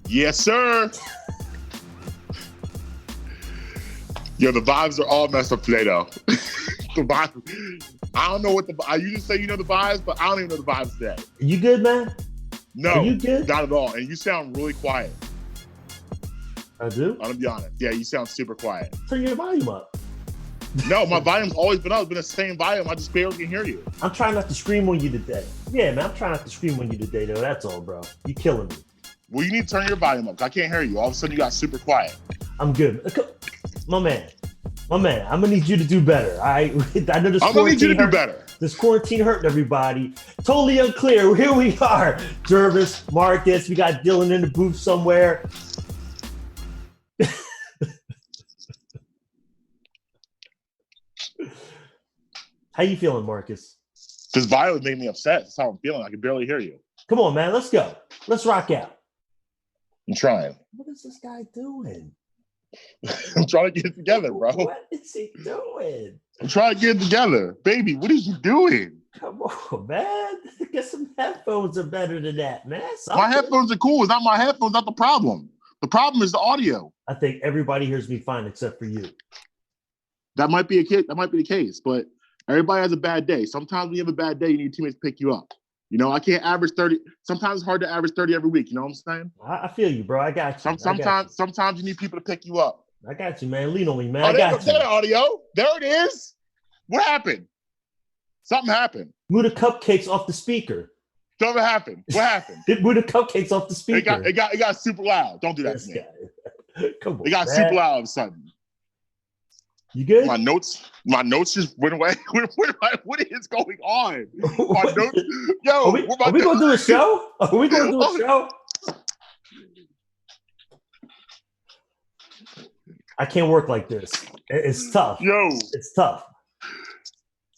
Yes, sir. Yo, the vibes are all messed up today, though. The vibe. I don't know what I usually say you know the vibes, but I don't even know the vibes today. You good, man? No, are you good? Not at all. And you sound really quiet. I do? I'm gonna be honest. Yeah, you sound super quiet. Turn your volume up. No, my volume's always been up. It's been the same volume. I just barely can hear you. I'm trying not to scream on you today. Yeah, man, I'm trying not to scream on you today, though. That's all, bro. You killing me. Well, you need to turn your volume up. I can't hear you. All of a sudden, you got super quiet. I'm good. My man, I'm gonna need you to do better. All right, I know this. I'm gonna need you to do better. This quarantine hurting everybody. Totally unclear. Here we are. Jervis, Marcus. We got Dylan in the booth somewhere. How you feeling, Marcus? This violence made me upset. That's how I'm feeling. I can barely hear you. Come on, man. Let's go. Let's rock out. I'm trying. What is this guy doing? I'm trying to get it together, bro. What is he doing? I'm trying to get it together. Baby, what is you doing? Come on, man. Get some headphones are better than that, man. My headphones are cool. It's not my headphones, not the problem. The problem is the audio. I think everybody hears me fine except for you. That might be the case, but everybody has a bad day. Sometimes when you have a bad day, you need teammates to pick you up. You know, I can't average 30. Sometimes it's hard to average 30 every week. You know what I'm saying? I feel you, bro. I got you. Sometimes you need people to pick you up. I got you, man. Lean on me, man. Oh, I got you. There, audio. There it is. What happened? Something happened. Move the cupcakes off the speaker. Something happened. What happened? Move the cupcakes off the speaker. It got super loud. Don't do that to me. Come on. It got man. super loud all of a sudden. You good? My notes just went away. What is going on? My notes. Yo, are we gonna do a show? Are we gonna do a show? I can't work like this. It's tough. Yo, it's tough.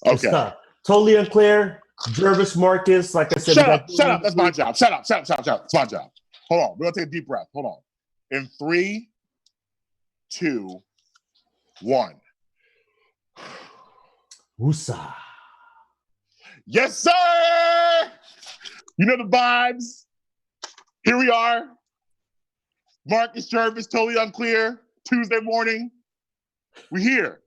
Okay. It's tough. Totally unclear. Jervis, Marcus, like I said. Shut up. That's my job. Shut up. It's my job. Hold on. We're gonna take a deep breath. Hold on. In 3, 2, 1. Woosah. Yes, sir. You know the vibes. Here we are. Marcus, Jervis, totally unclear. Tuesday morning. We're here.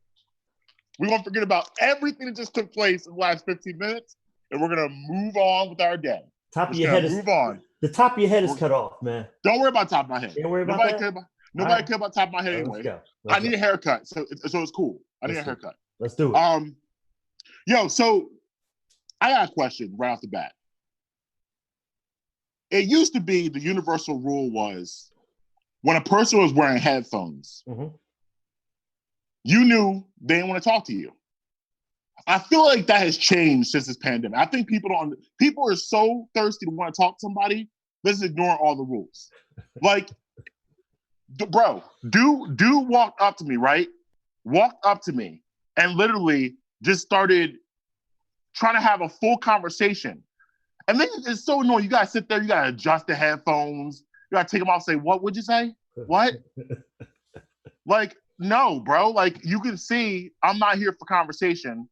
We're going to forget about everything that just took place in the last 15 minutes, and we're going to move on with our day. Top of your head is cut off, man. Don't worry about top of my head. Don't worry about that. Nobody cares about top of my head anyway. I need a haircut, so it's cool. I need a haircut. Let's do it. Yo, so I got a question right off the bat. It used to be the universal rule was when a person was wearing headphones, you knew they didn't want to talk to you. I feel like that has changed since this pandemic. I think people are so thirsty to want to talk to somebody, let's ignore all the rules. Like, bro, dude walked up to me, right? Walked up to me and literally just started trying to have a full conversation. And then it's so annoying. You gotta sit there, you gotta adjust the headphones, you gotta take them off and say, what would you say? What? Like, no, bro. Like, you can see I'm not here for conversation.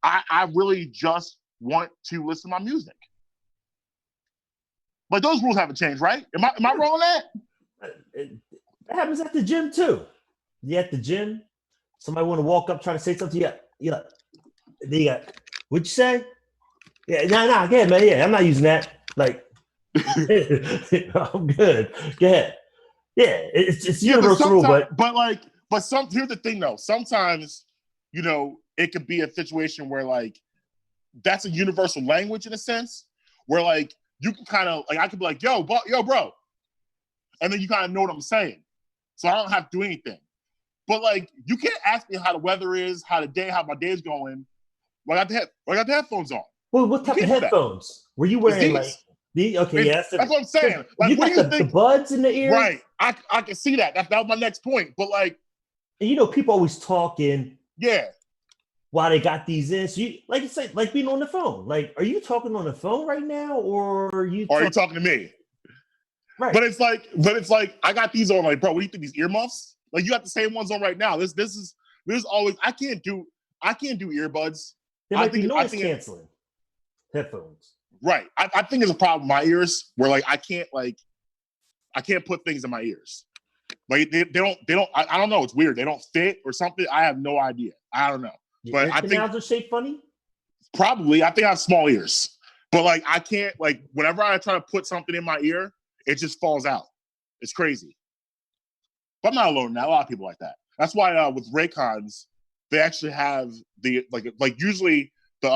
I really just want to listen to my music. But those rules haven't changed, right? Am I wrong on that? That happens at the gym too. You at the gym, somebody want to walk up trying to say something. Yeah. What'd you say? Yeah, nah, go ahead, man. Yeah, I'm not using that. Like, I'm good. Go ahead. Yeah, it's universal rule, but here's the thing though. Sometimes, you know, it could be a situation where like that's a universal language in a sense, where like you can kind of like I could be like, yo, bro, and then you kind of know what I'm saying, so I don't have to do anything. But like, you can't ask me how the weather is, how my day's going. Well, I got the headphones on. Well, what type of headphones were you wearing? Like the okay, yes, that's what I'm saying. Like, you got the buds in the ears, right? I can see that. That was my next point. But like, and you know, people always talking. Yeah. While they got these in, so you like you say, like being on the phone. Like, are you talking on the phone right now, or are you talking to me? Right. But it's like I got these on. Like, bro, what do you think? These earmuffs? Like, you got the same ones on right now. This is always. I can't do earbuds. They might be noise canceling headphones. Right. I think it's a problem with my ears where like I can't like I can't put things in my ears. Like they don't. I don't know. It's weird. They don't fit or something. I have no idea. I don't know. Your But ear I canals think are shaped funny. probably. I think I have small ears. But like I can't. Like whenever I try to put something in my ear, it just falls out. It's crazy. But I'm not alone in that. A lot of people like that. That's why with Raycons, they actually have the like usually the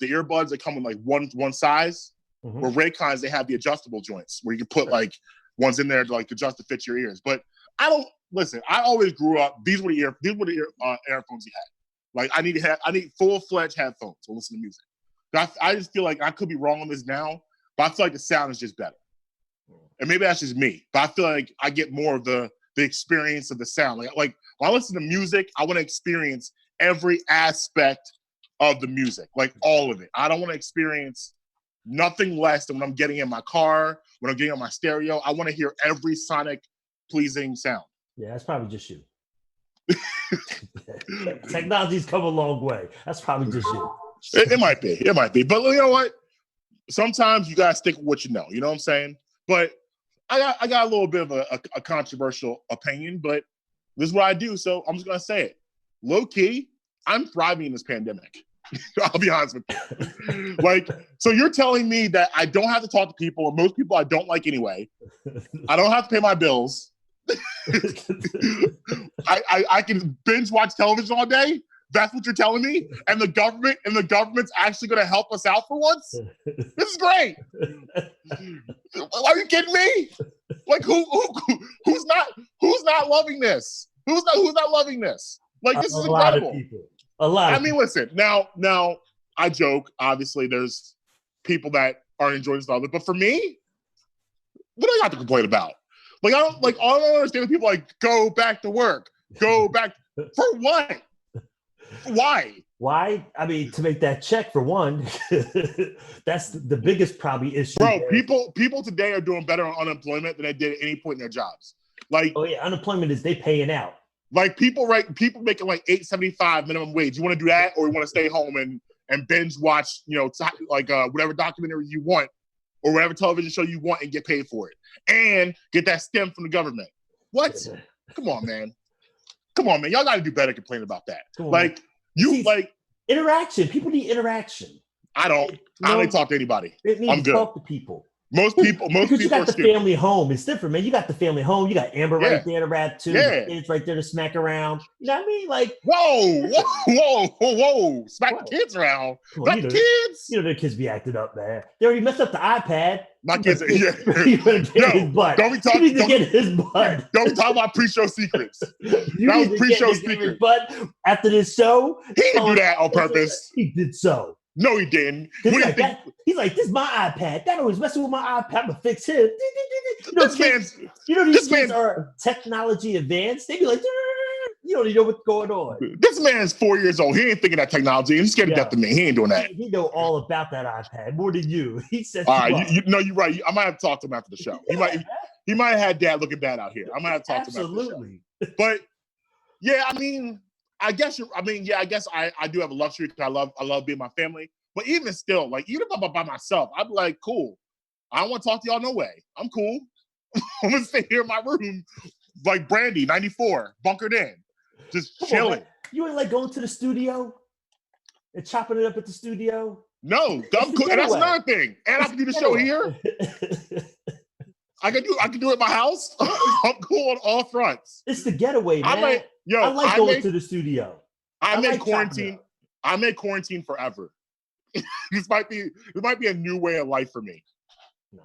earbuds that come in like one size. Mm-hmm. Where Raycons, they have the adjustable joints where you can put like ones in there to like adjust to fit your ears. But I don't listen. I always grew up. These were the earphones you had. Like I need full-fledged headphones to listen to music. I just feel like I could be wrong on this now, but I feel like the sound is just better. And maybe that's just me, but I feel like I get more of the experience of the sound. Like when I listen to music, I want to experience every aspect of the music, like all of it. I don't want to experience nothing less than when I'm getting in my car, when I'm getting on my stereo. I want to hear every sonic pleasing sound. Yeah, that's probably just you. Technology's come a long way. That's probably just you. It might be. It might be. But you know what? Sometimes you gotta stick with what you know. You know what I'm saying? But I got a little bit of a controversial opinion, but this is what I do, so I'm just gonna say it. Low key, I'm thriving in this pandemic. I'll be honest with you. Like, so you're telling me that I don't have to talk to people, and most people I don't like anyway. I don't have to pay my bills. I can binge watch television all day. That's what you're telling me? And the government's actually going to help us out for once? This is great. Are you kidding me? Like who's not loving this? Who's not loving this? Like this is incredible. A lot of people. A lot. I mean, listen. Now I joke. Obviously, there's people that aren't enjoying stuff, but for me, what do I got to complain about? Like I don't understand people like go back to work. Go back for what? Why? Why? I mean, to make that check for one. That's the biggest probably issue. Bro, people today are doing better on unemployment than they did at any point in their jobs. Like, oh yeah, unemployment is they paying out. Like people making like $8.75 minimum wage. You want to do that, or you want to stay home and binge watch, whatever documentary you want, or whatever television show you want, and get paid for it, and get that stem from the government. What? Come on, man. Y'all got to do better complaining about that. Interaction. People need interaction. I don't talk to anybody. I'm good. Talk to people. Most people you got the family home. It's different, man. You got the family home. You got Amber right there to rap to. The kids right there to smack around. You know what I mean? Like, whoa! Smack the kids around. Smack the kids. You know their kids be acting up, man. They already messed up the iPad. My kids, his butt. Don't be talking. You need to get his butt. Don't be talking about pre-show secrects. That was pre-show secrets. But after this show, he didn't do that on purpose. He did so. No, he didn't. He's like, this is my iPad. That always messing with my iPad. I'm gonna fix him. These kids are technology advanced. They be like, you don't even know what's going on. This man's 4 years old. He ain't thinking that technology. He's scared to death of me. He ain't doing that. He know all about that iPad more than you. He said, all right, you're right. I might have to talk to him after the show. He might have had dad looking bad out here. I might have to talk to him after the show. But yeah, I guess I do have a luxury because I love being my family. But even still, like even if I'm by myself, I'd be like, cool. I don't want to talk to y'all no way. I'm cool. I'm gonna stay here in my room, like Brandy, 94, bunkered in, just chilling. You ain't like going to the studio and chopping it up at the studio? No, I'm cool. And that's another thing. And I can do the show here. I can do it at my house. I'm cool on all fronts. It's the getaway, man. I like going to the studio. I made quarantine forever. This might be a new way of life for me. Nah,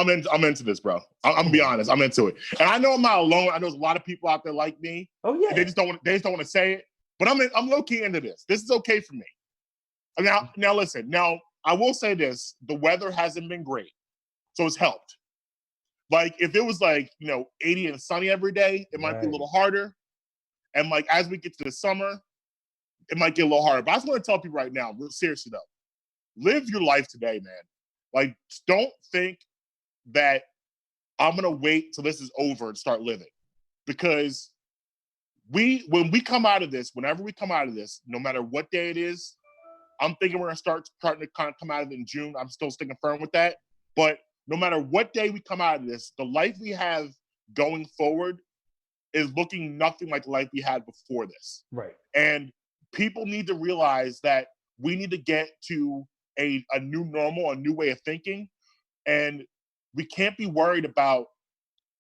man. I'm into this, bro. I'm gonna be honest. I'm into it, and I know I'm not alone. I know there's a lot of people out there like me. Oh yeah. They just don't want to say it. But I'm low key into this. This is okay for me. Now listen. Now I will say this: the weather hasn't been great, so it's helped. Like if it was 80 and sunny every day, it might be a little harder. And like as we get to the summer, it might get a little harder. But I just want to tell people right now, seriously though, live your life today, man. Like, don't think that I'm gonna wait till this is over and start living. Because whenever we come out of this, no matter what day it is, I'm thinking we're gonna starting to kind of come out of it in June. I'm still sticking firm with that. But no matter what day we come out of this, the life we have going forward is looking nothing like the life we had before this. Right. And people need to realize that we need to get to a new normal, a new way of thinking. And we can't be worried about,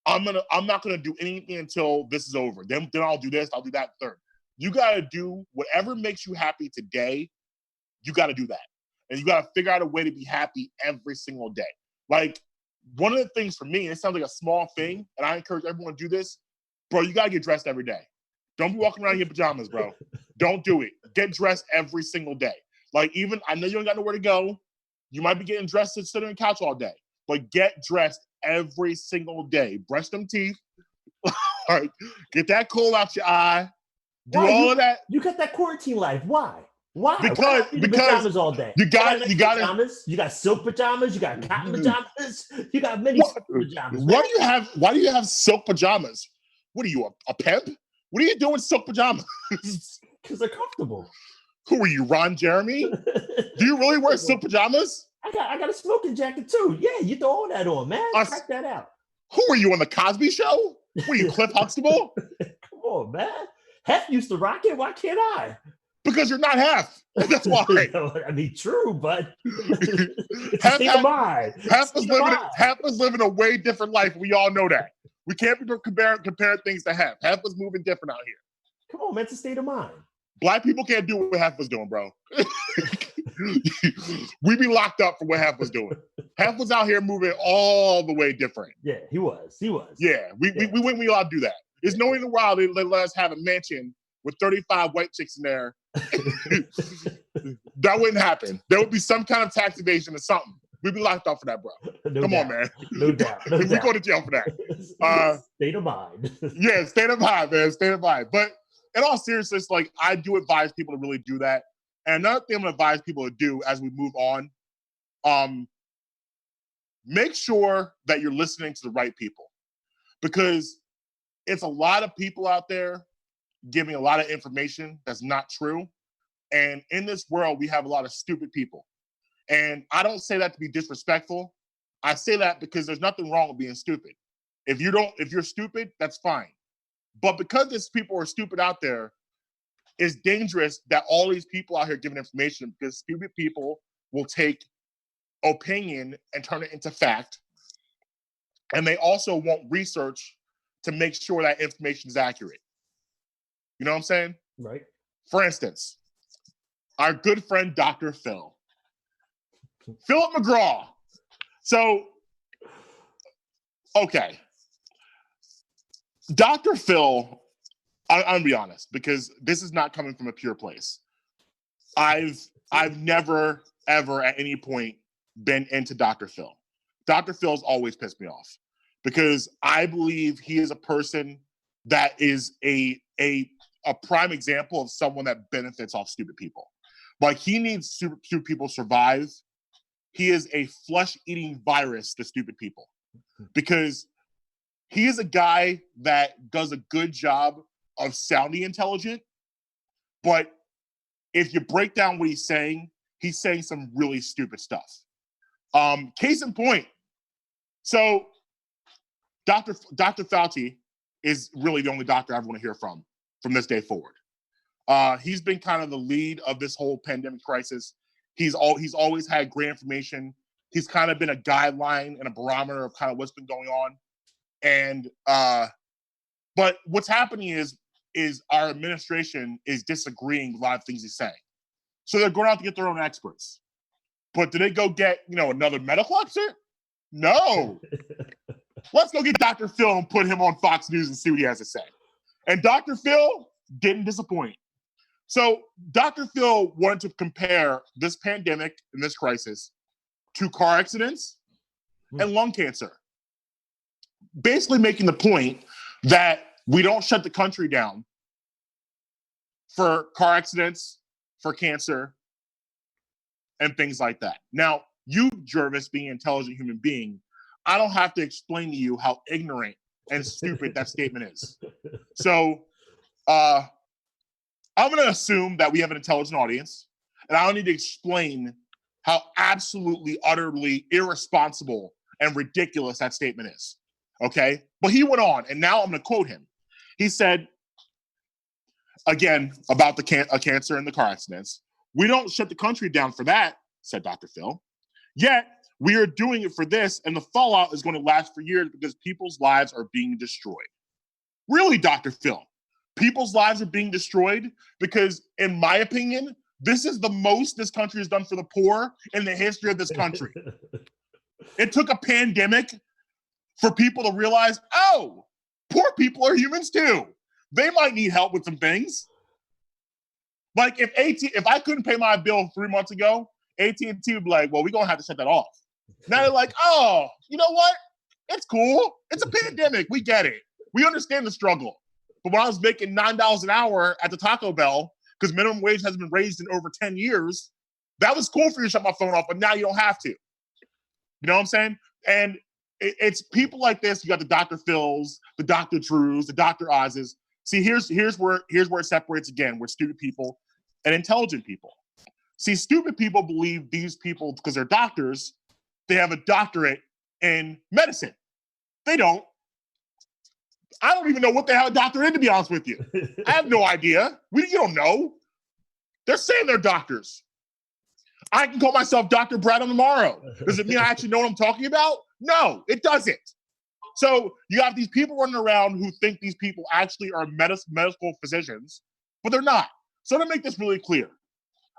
I'm not gonna do anything until this is over. Then I'll do this, I'll do that third. You gotta do whatever makes you happy today, you gotta do that. And you gotta figure out a way to be happy every single day. Like, one of the things for me, and it sounds like a small thing, and I encourage everyone to do this, bro, you gotta get dressed every day. Don't be walking around in your pajamas, bro. Don't do it. Get dressed every single day. Like, even, I know you ain't got nowhere to go. You might be getting dressed and sitting on the couch all day, but get dressed every single day. Brush them teeth. Like, get that coal out your eye. Do all of that. You got that quarantine life. Why? Why? Because pajamas all day. You got pajamas. You got silk pajamas. You got cotton pajamas. You got many pajamas. Why do you have silk pajamas? What are you, a pimp? What are you doing with silk pajamas? Because they're comfortable. Who are you, Ron Jeremy? Do you really wear silk pajamas? I got a smoking jacket too. Yeah, you throw all that on, man. Check that out. Who are you, on the Cosby Show? What are you, Cliff Huxtable? Come on, man. Hef used to rock it. Why can't I? Because you're not Hef. That's why. I mean, true, but Hef was living a way different life. We all know that. We can't be comparing things to Hef. Hef was moving different out here. Come on, man. It's a state of mind. Black people can't do what Hef was doing, bro. We be locked up for what Hef was doing. Hef was out here moving all the way different. Yeah, he was. Yeah, we wouldn't be allowed to do that. There's no way in the world they let us have a mansion with 35 white chicks in there. That wouldn't happen. There would be some kind of tax evasion or something. We'd be locked up for that, bro. Come on, man. No doubt. We go to jail for that. State of mind. Yeah, state of mind, man. State of mind. But in all seriousness, like, I do advise people to really do that. And another thing I'm gonna advise people to do as we move on, make sure that you're listening to the right people, because it's a lot of people out there giving a lot of information that's not true. And in this world, we have a lot of stupid people. And I don't say that to be disrespectful. I say that because there's nothing wrong with being stupid. If you're stupid, that's fine. But because there's people who are stupid out there, it's dangerous that all these people out here giving information, because stupid people will take opinion and turn it into fact. And they also want research to make sure that information is accurate. You know what I'm saying? Right. For instance, our good friend, Dr. Phil. Philip McGraw. So, okay. Dr. Phil, I'm gonna be honest, because this is not coming from a pure place. I've never, ever at any point been into Dr. Phil. Dr. Phil's always pissed me off, because I believe he is a person that is a prime example of someone that benefits off stupid people. Like, he needs stupid people to survive. He is a flesh-eating virus to stupid people, because he is a guy that does a good job of sounding intelligent, but if you break down what he's saying some really stupid stuff. Case in point, so Dr. Fauci is really the only doctor I ever want to hear from this day forward. He's been kind of the lead of this whole pandemic crisis. He's always had great information. He's kind of been a guideline and a barometer of kind of what's been going on. And but what's happening is our administration is disagreeing with a lot of things he's saying. So they're going out to get their own experts. But do they go get, another medical expert? No. Let's go get Dr. Phil and put him on Fox News and see what he has to say. And Dr. Phil didn't disappoint. So Dr. Phil wanted to compare this pandemic and this crisis to car accidents and lung cancer. Basically making the point that we don't shut the country down for car accidents, for cancer, and things like that. Now, you, Jervis, being an intelligent human being, I don't have to explain to you how ignorant and stupid that statement is. So I'm going to assume that we have an intelligent audience, and I don't need to explain how absolutely, utterly irresponsible and ridiculous that statement is. Okay? But he went on, and now I'm going to quote him. He said, again, about the cancer and the car accidents, "We don't shut the country down for that," said Dr. Phil. "Yet, we are doing it for this, and the fallout is going to last for years because people's lives are being destroyed." Really, Dr. Phil? People's lives are being destroyed? Because, in my opinion, this is the most this country has done for the poor in the history of this country. It took a pandemic for people to realize, oh, poor people are humans too. They might need help with some things. Like if I couldn't pay my bill 3 months ago, AT&T would be like, well, we're going to have to shut that off. Now they're like, oh, you know what? It's cool. It's a pandemic. We get it. We understand the struggle. But when I was making $9 an hour at the Taco Bell, because minimum wage hasn't been raised in over 10 years, that was cool for you to shut my phone off, but now you don't have to. You know what I'm saying? And it's people like this. You got the Dr. Phils, the Dr. Drews, the Dr. Oz's. See, here's where it separates again with stupid people and intelligent people. See, stupid people believe these people, because they're doctors, they have a doctorate in medicine. They don't. I don't even know what they have a doctorate in, to be honest with you. I have no idea. You don't know. They're saying they're doctors. I can call myself Dr. Brad on tomorrow. Does it mean I actually know what I'm talking about? No, it doesn't. So you have these people running around who think these people actually are medical physicians, but they're not. So to make this really clear,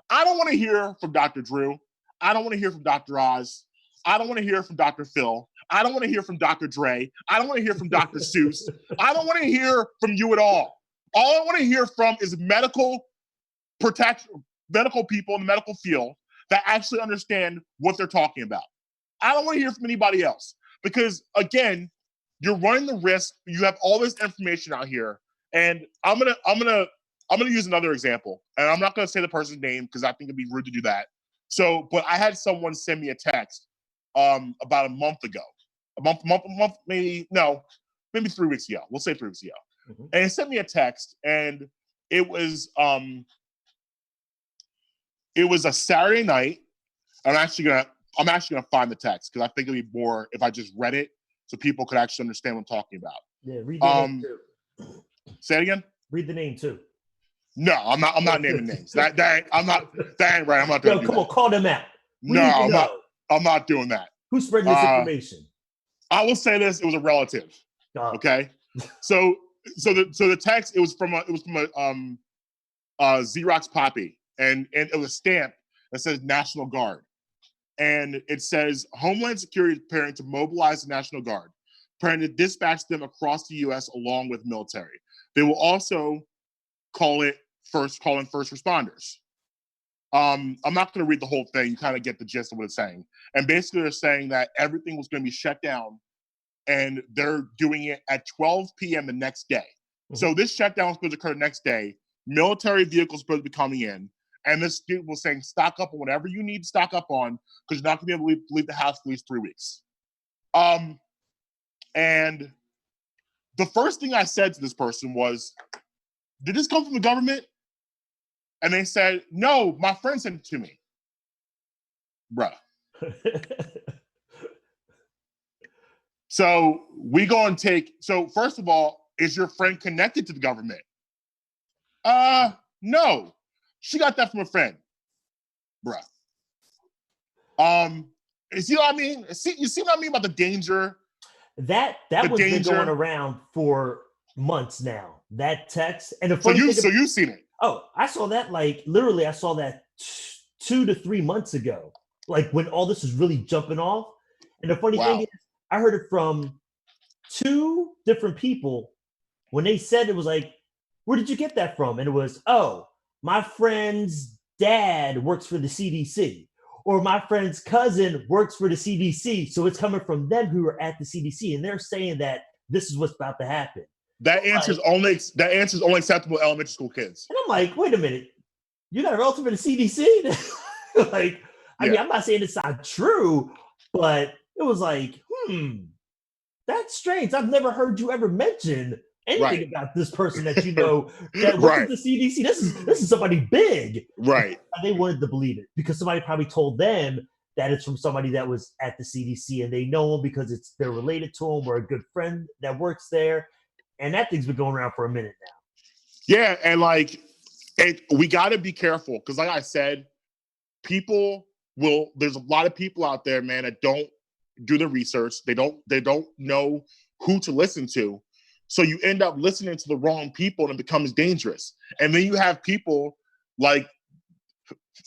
I don't want to hear from Dr. Drew. I don't want to hear from Dr. Oz. I don't want to hear from Dr. Phil. I don't want to hear from Dr. Dre. I don't want to hear from Dr. Seuss. I don't want to hear from you at all. All I want to hear from is medical people in the medical field that actually understand what they're talking about. I don't want to hear from anybody else because, again, you're running the risk. You have all this information out here, and I'm gonna use another example, and I'm not gonna say the person's name because I think it'd be rude to do that. So, but I had someone send me a text about a month ago, maybe 3 weeks ago. We'll say 3 weeks ago, and he sent me a text, and it was a Saturday night. I'm actually gonna find the text because I think it'd be more if I just read it so people could actually understand what I'm talking about. Yeah, read the name too. Say it again. Read the name too. No, I'm not naming names. That ain't right. I'm not doing that. Come on, call them out. I'm not doing that. Who's spreading this information? I will say this: it was a relative. Okay, so the text it was from a Xerox Poppy, and it was a stamp that says National Guard, and it says Homeland Security is preparing to mobilize the National Guard, preparing to dispatch them across the U.S. along with military. They will also call in first responders. I'm not going to read the whole thing. You kind of get the gist of what it's saying. And basically, they're saying that everything was going to be shut down, and they're doing it at 12 p.m. the next day. So this shutdown was supposed to occur the next day. Military vehicles supposed to be coming in, and this dude was saying stock up on whatever you need to stock up on because you're not going to be able to leave the house for at least 3 weeks. And the first thing I said to this person was, "Did this come from the government?" And they said, "No, my friend sent it to me." Bruh. So so first of all, is your friend connected to the government? No. She got that from a friend. Bruh. You see what I mean? You see what I mean about the danger? That was been going around for months now. That text. And the funny so you've seen it. Oh, I saw that literally I saw that 2 to 3 months ago, like when all this was really jumping off. And the funny thing is, I heard it from 2 different people when they said it was like, "Where did you get that from?" And it was, "Oh, my friend's dad works for the CDC, or my friend's cousin works for the CDC. So it's coming from them who are at the CDC, and they're saying that this is what's about to happen." That answer is only acceptable to elementary school kids. And I'm like, wait a minute, you got a relative in the CDC? I mean, I'm not saying it's not true, but it was like, that's strange. I've never heard you ever mention anything about this person that you know that works at the CDC. This is somebody big. Right. And they wanted to believe it because somebody probably told them that it's from somebody that was at the CDC and they know him because they're related to him or a good friend that works there. And that thing's been going around for a minute now. Yeah, and like we got to be careful because, like I said, there's a lot of people out there, man, that don't do the research. They don't know who to listen to. So you end up listening to the wrong people and it becomes dangerous. And then you have people like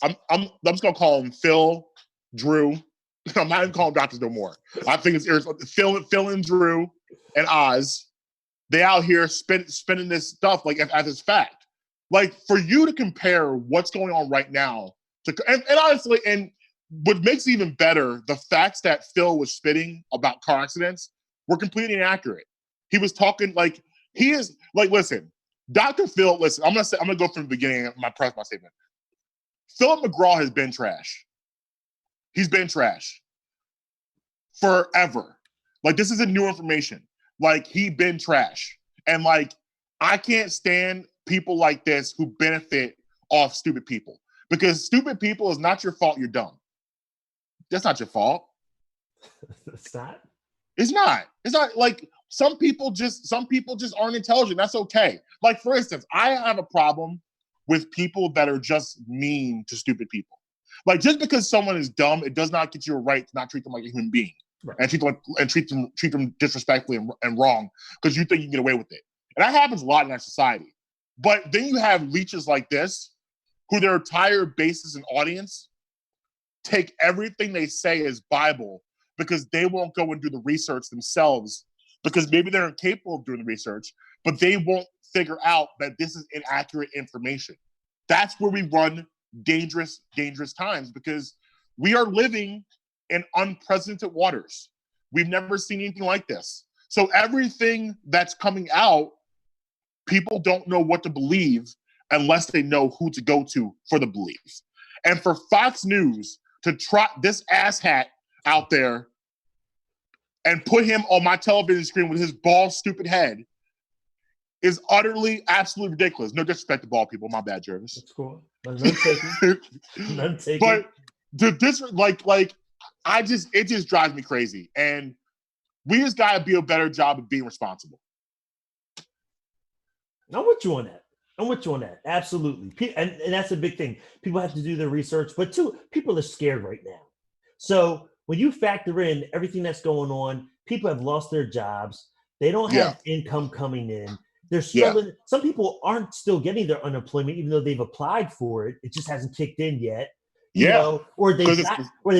I'm just gonna call them Phil, Drew. I'm not even calling doctors no more. I think it's Phil and Drew and Oz. They out here spinning this stuff like as it's fact. Like for you to compare what's going on right now and honestly, and what makes it even better, the facts that Phil was spitting about car accidents were completely inaccurate. He was talking like he is like, listen, Dr. Phil, listen, I'm gonna go from the beginning of my statement. Philip McGraw has been trash. He's been trash forever. Like this isn't new information. Like he been trash. And like I can't stand people like this who benefit off stupid people. Because stupid people is not your fault, you're dumb. That's not your fault. It's not? It's not. It's not like some people just aren't intelligent. That's okay. Like for instance, I have a problem with people that are just mean to stupid people. Like just because someone is dumb, it does not get you a right to not treat them like a human being. Right. And treat them disrespectfully and wrong because you think you can get away with it. And that happens a lot in our society. But then you have leeches like this, who their entire basis and audience take everything they say as Bible because they won't go and do the research themselves because maybe they're incapable of doing the research, but they won't figure out that this is inaccurate information. That's where we run dangerous times because we are living in unprecedented waters. We've never seen anything like this. So everything that's coming out, people don't know what to believe unless they know who to go to for the beliefs. And for Fox News to trot this asshat out there and put him on my television screen with his bald, stupid head is utterly, absolutely ridiculous. No disrespect to bald people. My bad, Jervis. That's cool. None taken. None taken. But this, it just drives me crazy. And we just got to be a better job of being responsible. I'm with you on that. Absolutely. And that's a big thing. People have to do their research, but too, people are scared right now. So when you factor in everything that's going on, people have lost their jobs. They don't have income coming in. They're struggling. Yeah. Some people aren't still getting their unemployment, even though they've applied for it. It just hasn't kicked in yet. You know, or they've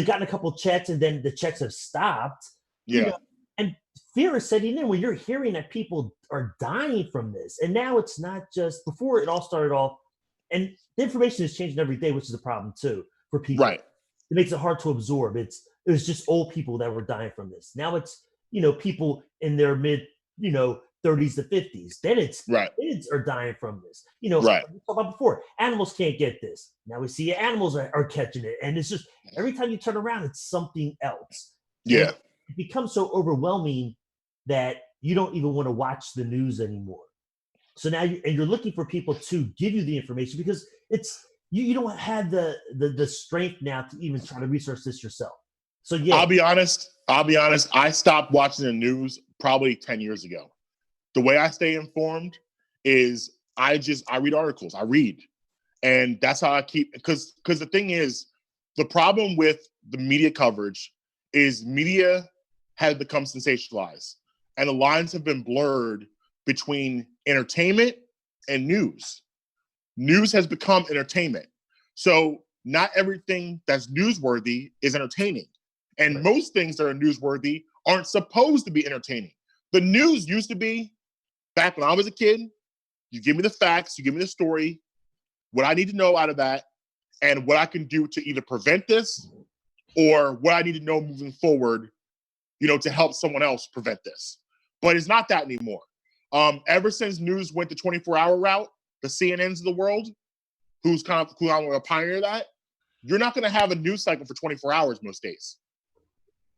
gotten a couple checks and then the checks have stopped. Yeah. You know, and fear is setting in when you're hearing that people are dying from this. And now it's not just before it all started off, and the information is changing every day, which is a problem too for people. Right. It makes it hard to absorb. It was just old people that were dying from this. Now it's, people in their mid, 30s to 50s. Then it's kids are dying from this. We talked about before, animals can't get this. Now we see animals are catching it. And it's just every time you turn around, it's something else. Yeah. And it becomes so overwhelming that you don't even want to watch the news anymore. So now you're looking for people to give you the information because it's you don't have the strength now to even try to research this yourself. So yeah. I'll be honest. I stopped watching the news probably 10 years ago. The way I stay informed is I read articles. I read. And that's how I keep, because the thing is, the problem with the media coverage is media has become sensationalized. And the lines have been blurred between entertainment and news. News has become entertainment. So not everything that's newsworthy is entertaining. And most things that are newsworthy aren't supposed to be entertaining. The news used to be, back when I was a kid, you give me the facts, you give me the story, what I need to know out of that, and what I can do to either prevent this or what I need to know moving forward, to help someone else prevent this. But it's not that anymore. Ever since news went the 24-hour route, the CNNs of the world, who's I'm going to pioneer that, you're not going to have a news cycle for 24 hours most days.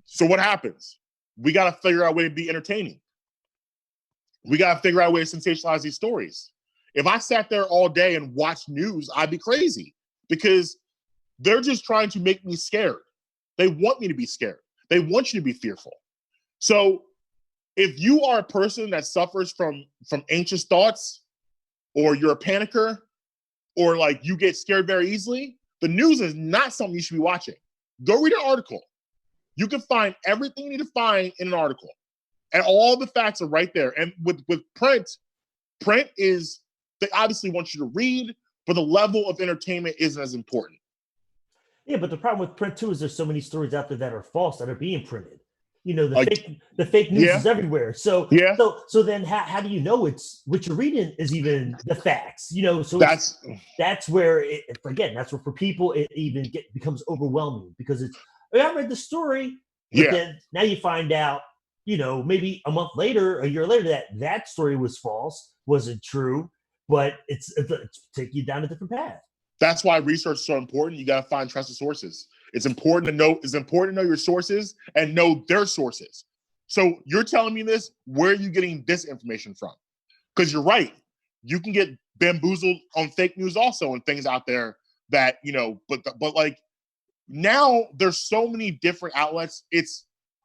So what happens? We got to figure out a way to be entertaining. We got to figure out a way to sensationalize these stories. If I sat there all day and watched news, I'd be crazy because they're just trying to make me scared. They want me to be scared. They want you to be fearful. So if you are a person that suffers from anxious thoughts, or you're a panicker, or like you get scared very easily, the news is not something you should be watching. Go read an article. You can find everything you need to find in an article. And all the facts are right there. And with print is, they obviously want you to read, but the level of entertainment isn't as important. Yeah, but the problem with print too is there's so many stories out there that are false that are being printed. You know, the fake news is everywhere. So then how do you know it's what you're reading is even the facts? You know, so that's where that's where for people it even becomes overwhelming, because it's, I read the story, but then now you find out, you know, maybe a month later, a year later, that story was false, wasn't true, but it's taking you down a different path. That's why research is so important. You got to find trusted sources. It's important to know. It's important to know your sources and know their sources. So you're telling me this. Where are you getting this information from? Because you're right. You can get bamboozled on fake news also, and things out there that, you know. But like now, there's so many different outlets.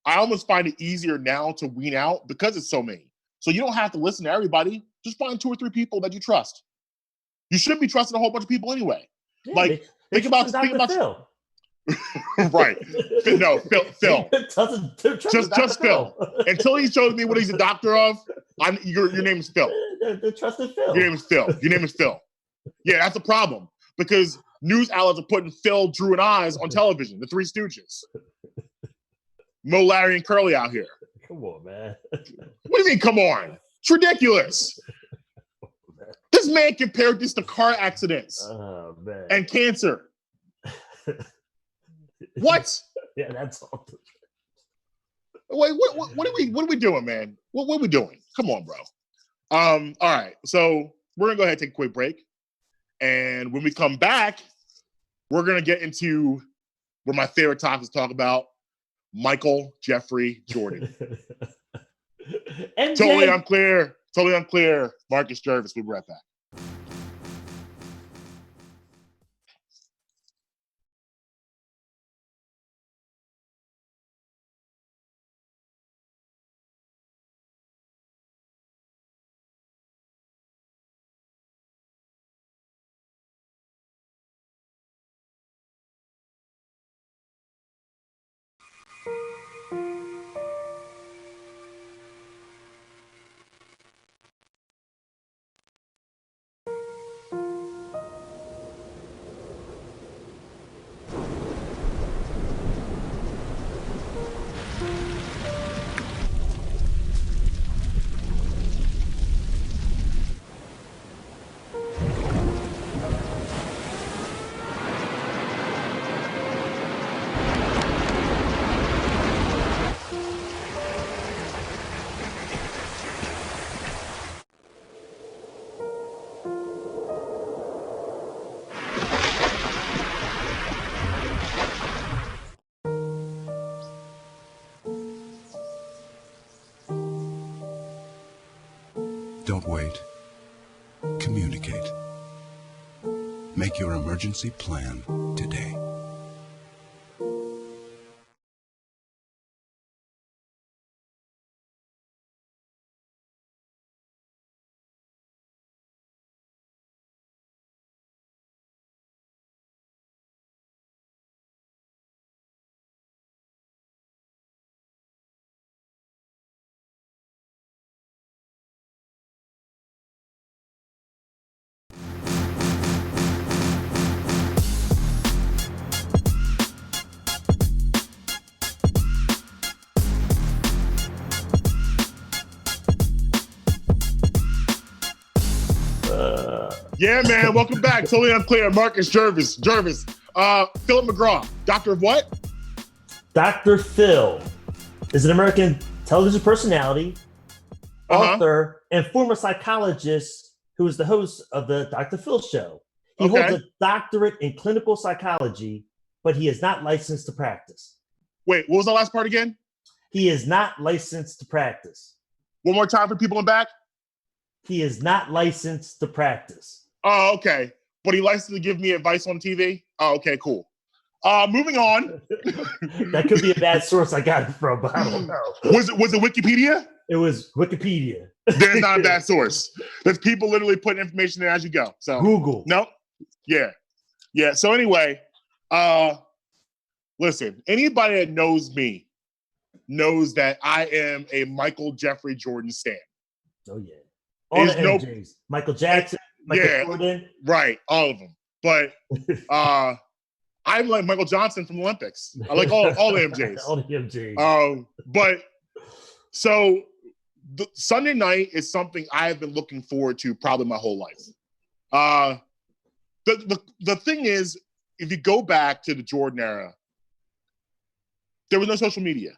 I almost find it easier now to wean out because it's so many. So you don't have to listen to everybody. Just find 2 or 3 people that you trust. You should be trusting a whole bunch of people anyway. Yeah, like think about Phil. Right. No, Phil. Just Phil. Until he shows me what he's a doctor of, your name is Phil. The trusted Phil. Your name is Phil. Yeah, that's a problem, because news outlets are putting Phil, Drew, and Oz on television. The Three Stooges. Mo, Larry, and Curly out here. Come on, man. What do you mean, come on? It's ridiculous. This man compared this to car accidents and cancer. What? Yeah, that's all. Wait, what are we doing, man? What are we doing? Come on, bro. All right. So we're gonna go ahead and take a quick break, and when we come back, we're gonna get into one of my favorite topics to talk about: Michael Jeffrey Jordan. Totally unclear. Totally unclear. Marcus Jervis. We'll be right back. Don't wait. Communicate. Make your emergency plan today. Yeah, man. Welcome back. Totally Unclear. Marcus Jervis. Philip McGraw. Doctor of what? Dr. Phil is an American television personality, author, and former psychologist who is the host of the Dr. Phil Show. He holds a doctorate in clinical psychology, but he is not licensed to practice. Wait, what was the last part again? He is not licensed to practice. One more time for people in back. He is not licensed to practice. Oh, okay. But he likes to give me advice on TV? Oh, okay, cool. Moving on. That could be a bad source I got it from, but I don't know. Was it Wikipedia? It was Wikipedia. There's not a bad source. There's people literally putting information in as you go. So Google. Nope. Yeah. So anyway, listen, anybody that knows me knows that I am a Michael Jeffrey Jordan stan. Oh yeah. All the MJs. Michael Jackson, Michael Jordan. Right, all of them. But I like Michael Johnson from the Olympics. I like all the MJs. All the MJs. But so the Sunday night is something I have been looking forward to probably my whole life. The thing is, if you go back to the Jordan era, there was no social media.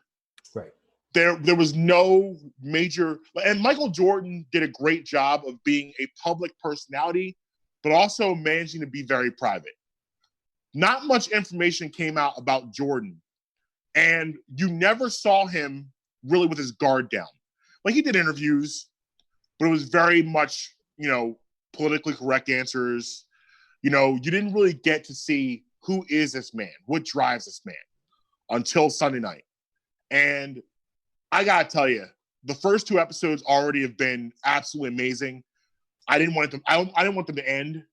Right. There was no major, and Michael Jordan did a great job of being a public personality, but also managing to be very private. Not much information came out about Jordan, and you never saw him really with his guard down. Like, he did interviews, but it was very much, politically correct answers. You didn't really get to see who is this man, what drives this man until Sunday night. And I gotta tell you, the first 2 episodes already have been absolutely amazing. I didn't want them to end.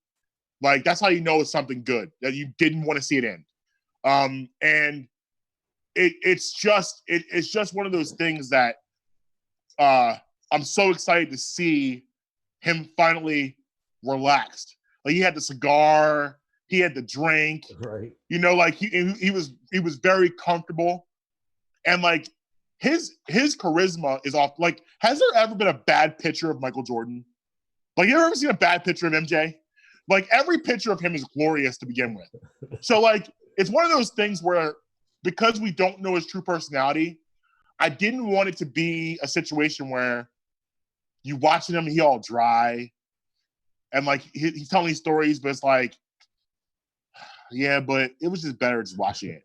Like, that's how you know it's something good, that you didn't want to see it end. And it's just one of those things that I'm so excited to see him finally relaxed. Like, he had the cigar, he had the drink, right? Like he was very comfortable, and like his charisma is off. Like, has there ever been a bad picture of Michael Jordan? Like, you ever seen a bad picture of MJ? Like, every picture of him is glorious to begin with. So, like, it's one of those things where, because we don't know his true personality, I didn't want it to be a situation where you watching him, he all dry, and like he's telling these stories, but it's like, yeah, but it was just better just watching it.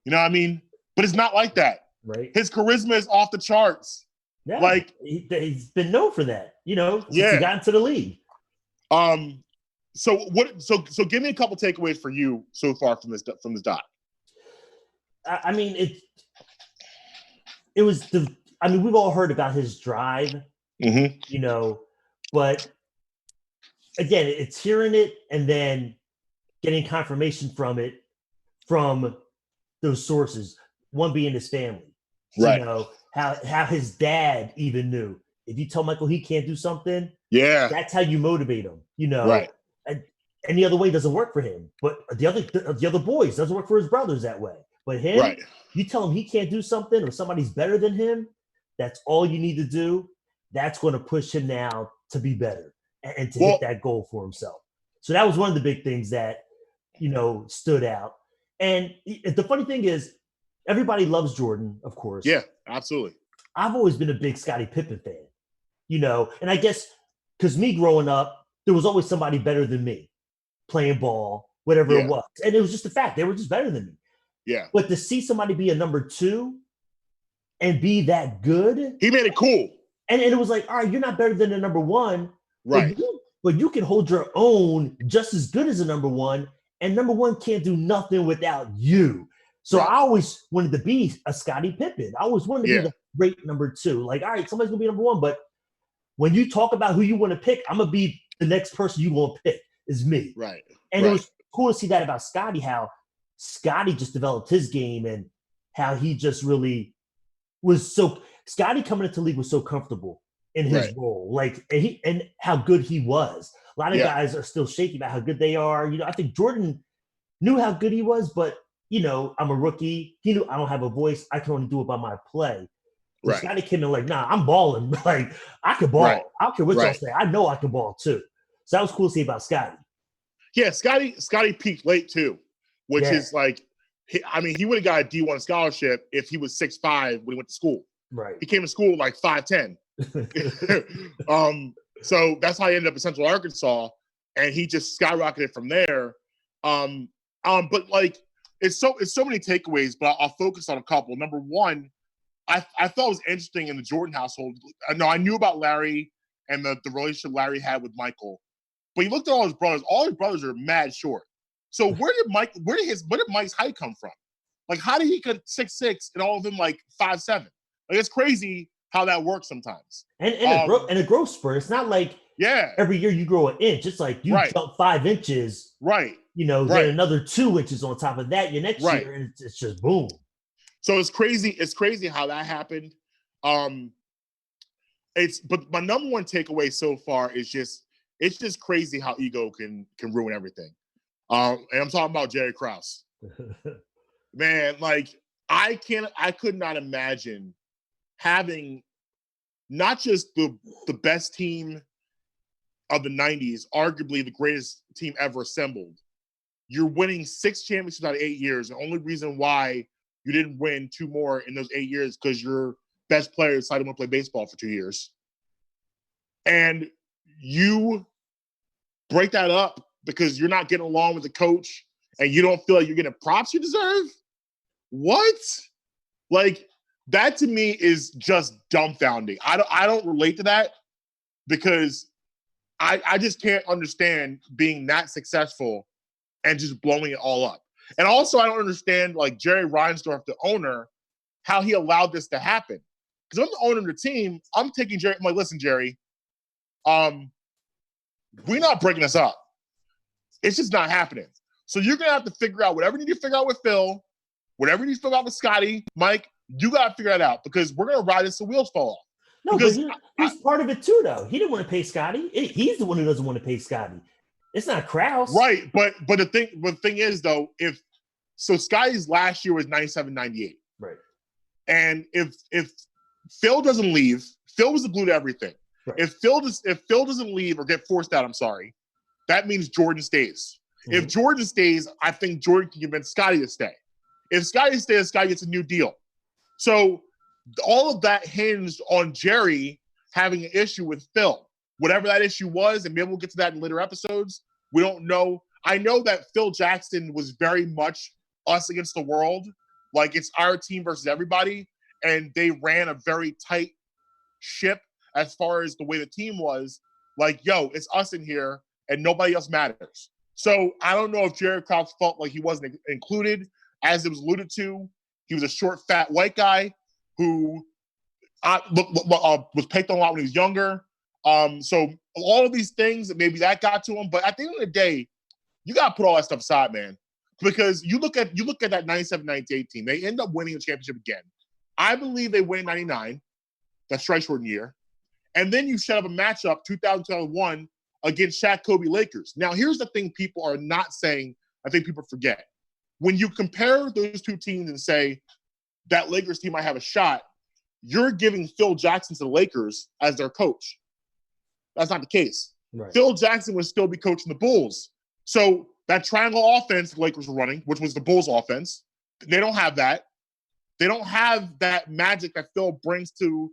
You know what I mean? But it's not like that. Right. His charisma is off the charts. Yeah. Like, he's been known for that, since he got into the league. So give me a couple takeaways for you so far from this doc. I mean, we've all heard about his drive, but again, it's hearing it and then getting confirmation from it from those sources, one being his family. Right. How his dad even knew. If you tell Michael he can't do something, that's how you motivate him, Right. And any other way doesn't work for him. But the other boys doesn't work for his brothers that way. But him, right. You tell him he can't do something or somebody's better than him, that's all you need to do. That's going to push him now to be better and to hit that goal for himself. So that was one of the big things that, stood out. And the funny thing is, everybody loves Jordan, of course. Yeah, absolutely. I've always been a big Scottie Pippen fan, and I guess because me growing up, there was always somebody better than me playing ball, whatever it was. And it was just a fact. They were just better than me. Yeah. But to see somebody be a number 2 and be that good. He made it cool. And it was like, all right, you're not better than the number 1. Right. But you can hold your own just as good as a number 1. And number 1 can't do nothing without you. So I always wanted to be a Scottie Pippen. I always wanted to be the great number 2. Like, all right, somebody's going to be number 1. But when you talk about who you want to pick, I'm going to be the next person you want to pick is me. Right. And it was cool to see that about Scottie, how Scottie just developed his game and how he just really was Scottie coming into the league was so comfortable in his role. Like, and how good he was. A lot of guys are still shaky about how good they are. I think Jordan knew how good he was, but I'm a rookie. He knew I don't have a voice. I can only do it by my play. Right. Scottie came in like, nah, I'm balling. Like, I can ball. Right. I don't care what y'all say. I know I can ball too. So that was cool to see about Scottie. Yeah, Scottie peaked late too, which is like, he would have got a D1 scholarship if he was 6'5" when he went to school. Right. He came to school like 5'10". So that's how he ended up in Central Arkansas, and he just skyrocketed from there. But like, it's so many takeaways, but I'll focus on a couple. Number one, I thought it was interesting in the Jordan household. No, I knew about Larry and the relationship Larry had with Michael, but he looked at all his brothers. All his brothers are mad short. So where did Mike's height come from? Like, how did he get 6'6" and all of them like 5'7"? Like, it's crazy how that works sometimes. And a growth spurt. It's not like every year you grow an inch. It's like you jump 5 inches. Right. Then another 2 inches on top of that your next year, and it's just boom. So it's crazy. It's crazy how that happened. But my number one takeaway so far is it's just crazy how ego can ruin everything. And I'm talking about Jerry Krause. Man, like I could not imagine having not just the best team of the 90s, arguably the greatest team ever assembled. You're winning 6 championships out of 8 years. The only reason why you didn't win 2 more in those 8 years because your best player decided to want to play baseball for 2 years. And you break that up because you're not getting along with the coach and you don't feel like you're getting props you deserve? What? Like, that to me is just dumbfounding. I don't relate to that because I just can't understand being that successful and just blowing it all up. And also, I don't understand, like, Jerry Reinsdorf, the owner, how he allowed this to happen. Because I'm the owner of the team. I'm taking Jerry. I'm like, listen, Jerry, we're not breaking this up. It's just not happening. So you're going to have to figure out whatever you need to figure out with Phil, whatever you need to figure out with Scotty, Mike, you got to figure that out because we're going to ride this till wheels fall off. No, because he's part of it too, though. He didn't want to pay Scotty. He's the one who doesn't want to pay Scotty. It's not Krause. Right, but the thing is, though, if Scotty's last year was 97, 98. Right. And if Phil doesn't leave, Phil was the glue to everything. Right. If Phil doesn't leave or get forced out, I'm sorry, that means Jordan stays. Mm-hmm. If Jordan stays, I think Jordan can convince Scotty to stay. If Scotty stays, Scotty gets a new deal. So all of that hinged on Jerry having an issue with Phil. Whatever that issue was, and maybe we'll get to that in later episodes. We don't know. I know that Phil Jackson was very much us against the world. Like, it's our team versus everybody. And they ran a very tight ship as far as the way the team was. Like, yo, it's us in here, and nobody else matters. So I don't know if Jerry Krause felt like he wasn't included. As it was alluded to, he was a short, fat white guy who was picked on a lot when he was younger. So all of these things, maybe that got to him. But at the end of the day, you got to put all that stuff aside, man. Because you look at that 97-98 team. They end up winning the championship again. I believe they win 99, that strike shortened year. And then you set up a matchup, 2001, against Shaq Kobe Lakers. Now, here's the thing people are not saying, I think people forget. When you compare those two teams and say that Lakers team might have a shot, you're giving Phil Jackson to the Lakers as their coach. That's not the case. Right. Phil Jackson would still be coaching the Bulls. So that triangle offense the Lakers were running, which was the Bulls offense, they don't have that. They don't have that magic that Phil brings to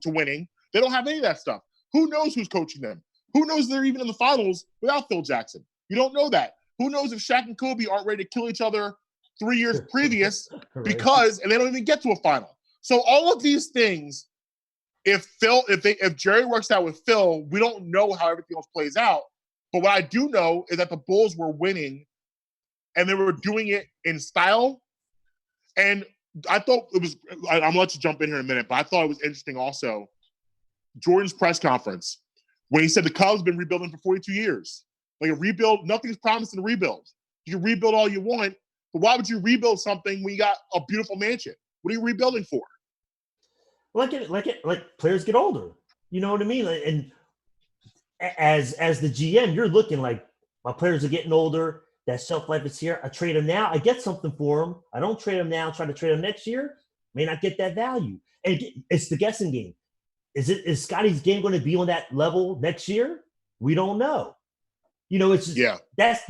winning. They don't have any of that stuff. Who knows who's coaching them? Who knows they're even in the finals without Phil Jackson? You don't know that. Who knows if Shaq and Kobe aren't ready to kill each other 3 years previous because and they don't even get to a final. So all of these things, if Jerry works out with Phil, we don't know how everything else plays out. But what I do know is that the Bulls were winning and they were doing it in style. And I thought it was, I'm going to let you jump in here in a minute, but I thought it was interesting also, Jordan's press conference, when he said the Cubs have been rebuilding for 42 years. Like a rebuild, nothing's promised in a rebuild. You can rebuild all you want, but why would you rebuild something when you got a beautiful mansion? What are you rebuilding for? Like players get older. You know what I mean? And as the GM, you're looking like my players are getting older. That shelf life is here. I trade them now. I get something for them. I don't trade them now. Try to trade them next year. May not get that value. And it's the guessing game. Is Scotty's game going to be on that level next year? We don't know. You know, it's just, that's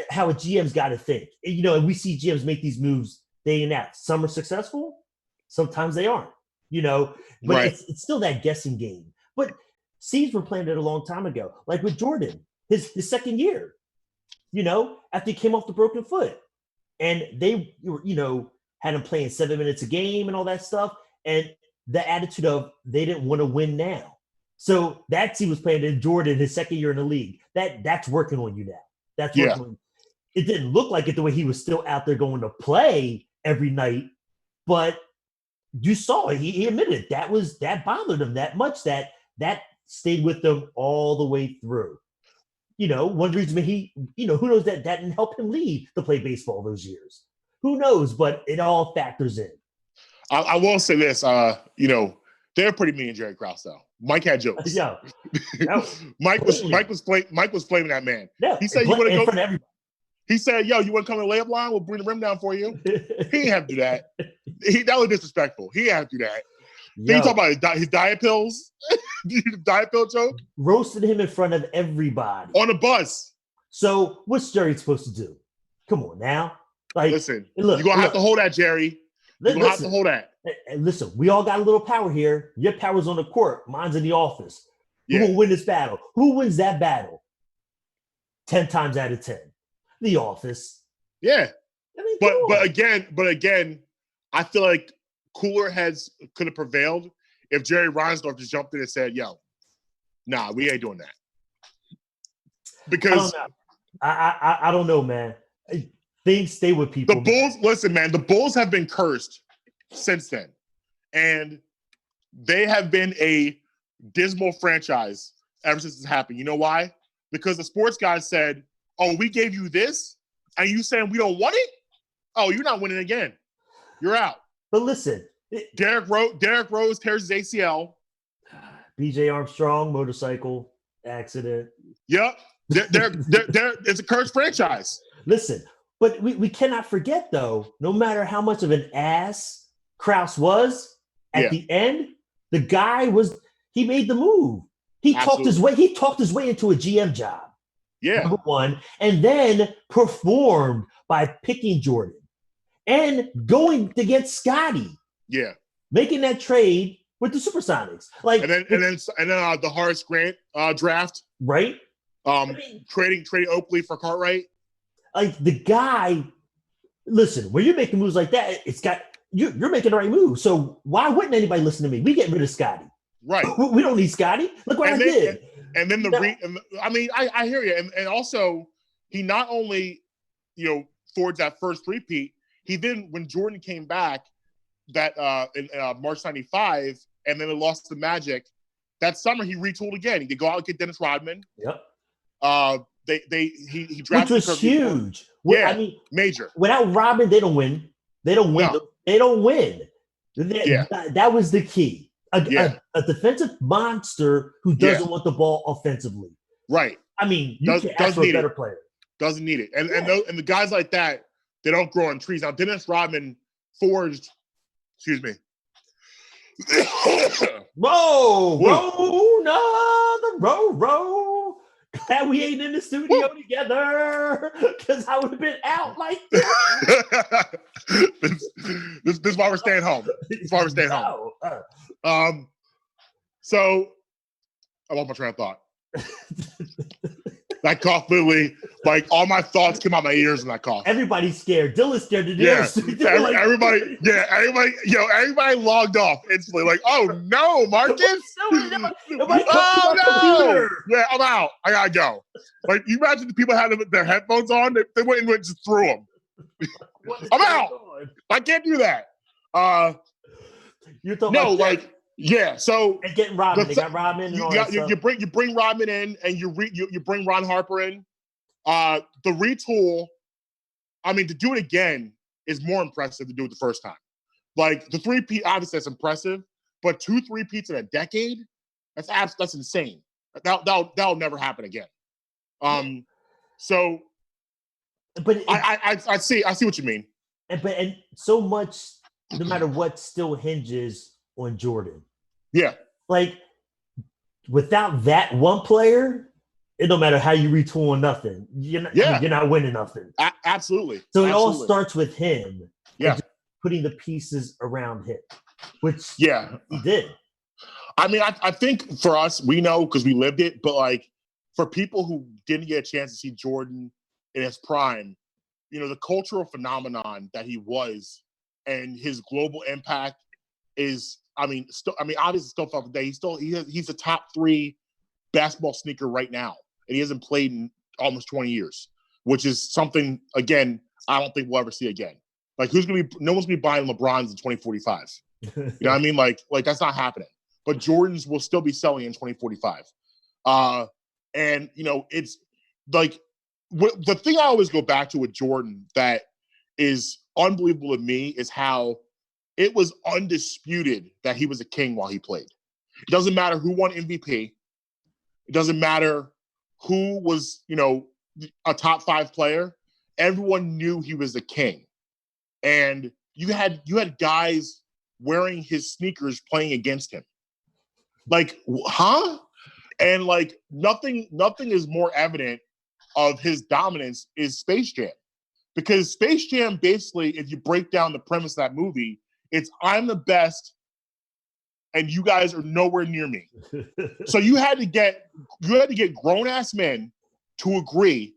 how a GM's got to think. You know, and we see GMs make these moves day and out. Some are successful. Sometimes they aren't. You know, but it's still that guessing game. But seeds were planted a long time ago. Like with Jordan, his second year. You know, after he came off the broken foot. And they, you know, had him playing 7 minutes a game and all that stuff. And the attitude of they didn't want to win now. So that team was playing in Jordan his second year in the league. That's working on you now. That's what it didn't look like it the way he was still out there going to play every night, but you saw it. He admitted that bothered him that much that stayed with him all the way through. One reason who knows that didn't help him leave to play baseball those years. Who knows? But it all factors in. I will say this, they're pretty mean, Jerry Krause, though. Mike had jokes. Yeah, Mike was flaming that man. Yeah, he said, "You want to go?" In front of everybody. He said, "Yo, you want to come to the layup line? We'll bring the rim down for you." He didn't have to do that. That was disrespectful. He didn't have to do that. Then you talk about his diet pills, diet pill joke. Roasted him in front of everybody on the bus. So what's Jerry supposed to do? Come on now. Listen, you're gonna have to hold that, Jerry. You're gonna have to hold that. Listen, we all got a little power here. Your power's on the court. Mine's in the office. Who will win this battle? Who wins that battle? 10 times out of 10. The office. Yeah. But again, I feel like cooler heads could have prevailed if Jerry Reinsdorf just jumped in and said, "Yo, nah, we ain't doing that." Because I don't know, man. Things stay with people. The Bulls, listen, man, the Bulls have been cursed since then. And they have been a dismal franchise ever since it's happened. You know why? Because the sports guys said, "Oh, we gave you this, and you saying we don't want it? Oh, you're not winning again. You're out." But listen, Derrick Rose tears his ACL. BJ Armstrong motorcycle accident. Yep, it's a cursed franchise. Listen, but we cannot forget though. No matter how much of an ass Krause was at the end, the guy he made the move. He talked his way into a GM job. Yeah. Number one, and then performed by picking Jordan and going to get Scotty. Yeah. Making that trade with the Supersonics. And then the Horace Grant draft. Right? Trading Oakley for Cartwright. Like the guy, listen, when you're making moves like that, you're making the right move. So why wouldn't anybody listen to me? We getting rid of Scotty. Right. We don't need Scotty. Look what I did. And then I hear you. And also, he not only, forged that first three-peat, he then, when Jordan came back in March 95, and then it lost to Magic, that summer he retooled again. He could go out and get Dennis Rodman. Yep. He drafted, which was huge. Major. Without Rodman, they don't win. They don't win. No. They don't win. That was the key. A defensive monster who doesn't want the ball offensively. Right. I mean, you can ask for a better player. Doesn't need it. And the guys like that, they don't grow on trees. Now, Dennis Rodman forged, excuse me. Row. Glad we ain't in the studio together, because I would have been out like that. This is why we're staying home. So I lost my train of thought. That cough literally, all my thoughts came out my ears in that cough. Everybody's scared. Dylan's scared to death. Everybody logged off instantly. Like, oh no, Marcus! Oh no! Yeah, I'm out. I gotta go. Like, you imagine the people had their headphones on, they went and just threw them. I'm out. I can't do that. You're talking about so and getting Rodman. They got Rodman and all that stuff. You bring Rodman in, and you bring Ron Harper in. The retool, to do it again is more impressive to do it the first time. Like, the three-peat, obviously that's impressive, but 2 3-peats in a decade, that's insane. That'll never happen again. So, but I see what you mean. And so much, no matter what, still hinges on Jordan. Yeah. Like, without that one player, it don't matter how you retool or nothing. You're not winning nothing. Absolutely. So it all starts with him. Yeah. Putting the pieces around him, which he did. I think for us, we know because we lived it, but for people who didn't get a chance to see Jordan in his prime, the cultural phenomenon that he was and his global impact is, obviously still felt today. He's a top 3 basketball sneaker right now, and he hasn't played in almost 20 years. which is something, again, I don't think we'll ever see again. Like, no one's gonna be buying LeBrons in 2045. You know what I mean? Like that's not happening. But Jordans will still be selling in 2045. And it's like the thing I always go back to with Jordan that is unbelievable to me is how it was undisputed that he was a king while he played. It doesn't matter who won MVP. It doesn't matter who was, a top 5 player. Everyone knew he was the king. And you had guys wearing his sneakers playing against him. Like, huh? And like nothing is more evident of his dominance is Space Jam. Because Space Jam, basically, if you break down the premise of that movie, it's I'm the best and you guys are nowhere near me. So you had to get grown-ass men to agree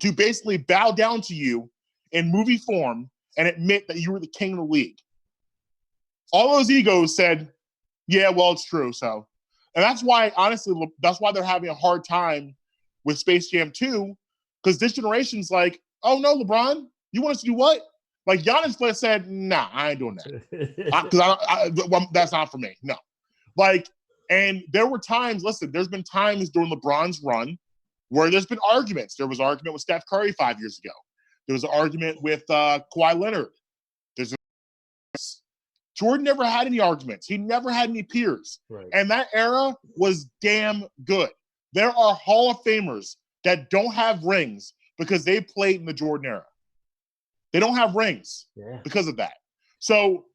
to basically bow down to you in movie form and admit that you were the king of the league. All those egos said, yeah, well, it's true. So, and that's why, honestly, that's why they're having a hard time with Space Jam 2, because this generation's like, oh no, LeBron, you want us to do what? Like Giannis said, nah, I ain't doing that. Because that's not for me. No. Like, and there were times, listen, there's been times during LeBron's run where there's been arguments. There was an argument with Steph Curry 5 years ago. There was an argument with Kawhi Leonard. Jordan never had any arguments. He never had any peers. Right. And that era was damn good. There are Hall of Famers that don't have rings because they played in the Jordan era. They don't have rings because of that. So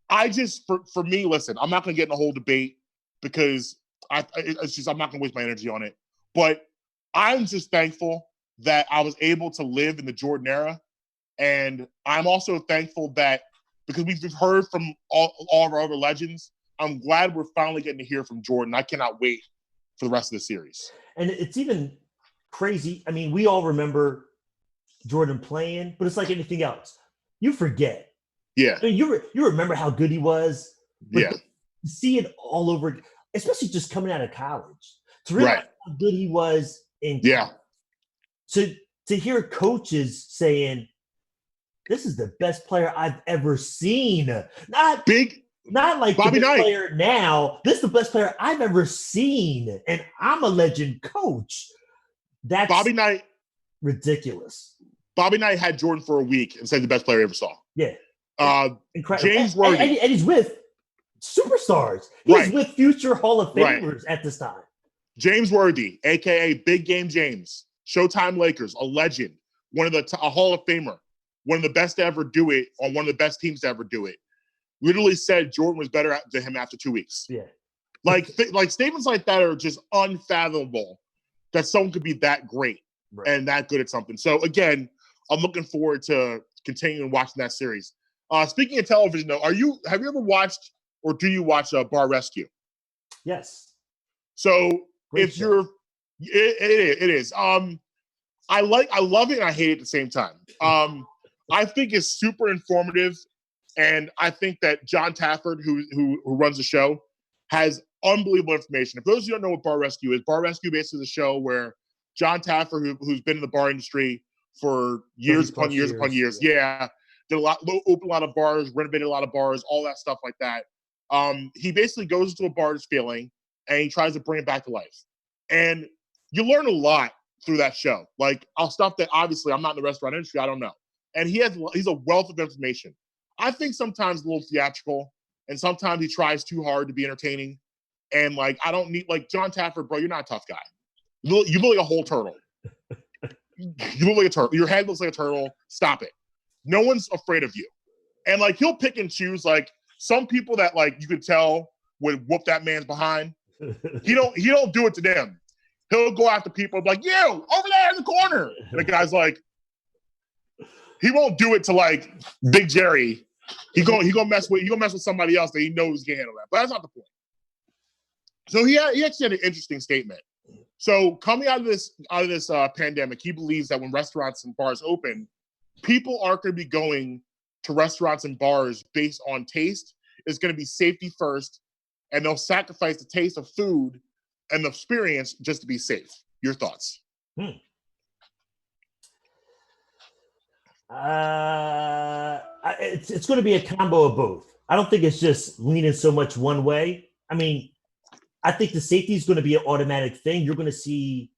I just, for me, listen, I'm not going to get in a whole debate because I'm not going to waste my energy on it. But I'm just thankful that I was able to live in the Jordan era. And I'm also thankful that because we've heard from all of our other legends, I'm glad we're finally getting to hear from Jordan. I cannot wait for the rest of the series. And it's even crazy. I mean, we all remember Jordan playing, but it's like anything else. You forget. Yeah. I mean, you remember how good he was. But yeah. To see it all over, especially just coming out of college, to realize how good he was in college. To hear coaches saying, this is the best player I've ever seen. Not like Bobby the best Knight. player now. This is the best player I've ever seen. And I'm a legend coach. That's Bobby Knight. Ridiculous. Bobby Knight had Jordan for a week and said the best player he ever saw. Yeah. Incredible. James Worthy. And he's with superstars. He's with future Hall of Famers at this time. James Worthy, a.k.a. Big Game James, Showtime Lakers, a legend, a Hall of Famer, one of the best to ever do it on one of the best teams to ever do it, literally said Jordan was better than him after 2 weeks. Yeah. Like statements like that are just unfathomable that someone could be that great and that good at something. So, again, I'm looking forward to continuing watching that series. Speaking of television, though, have you ever watched or do you watch Bar Rescue? Yes. So Great show. it is. I love it and I hate it at the same time. I think it's super informative, and I think that John Tafford, who runs the show, has unbelievable information. For those of you who don't know what Bar Rescue is, Bar Rescue basically is a show where John Tafford, who's been in the bar industry for years upon years, did opened a lot of bars, renovated a lot of bars, all that stuff like that. He basically goes into a bar that's failing, and he tries to bring it back to life. And you learn a lot through that show, like stuff that obviously I'm not in the restaurant industry, I don't know. And he's a wealth of information. I think sometimes a little theatrical, and sometimes he tries too hard to be entertaining. And I don't need John Tafford, bro. You're not a tough guy. You look like a whole turtle. You look like a turtle. Your head looks like a turtle. Stop it. No one's afraid of you. And he'll pick and choose. Some people that you could tell would whoop that man's behind. He don't do it to them. He'll go after people like, you over there in the corner. And the guy's like, he won't do it to Big Jerry. He gonna mess with somebody else that he knows can handle that. But that's not the point. So he actually had an interesting statement. So coming out of this pandemic, he believes that when restaurants and bars open, people aren't going to be going to restaurants and bars based on taste. It's going to be safety first, and they'll sacrifice the taste of food and the experience just to be safe. Your thoughts? It's going to be a combo of both. I don't think it's just leaning so much one way. I mean, I think the safety is going to be an automatic thing. You're going to see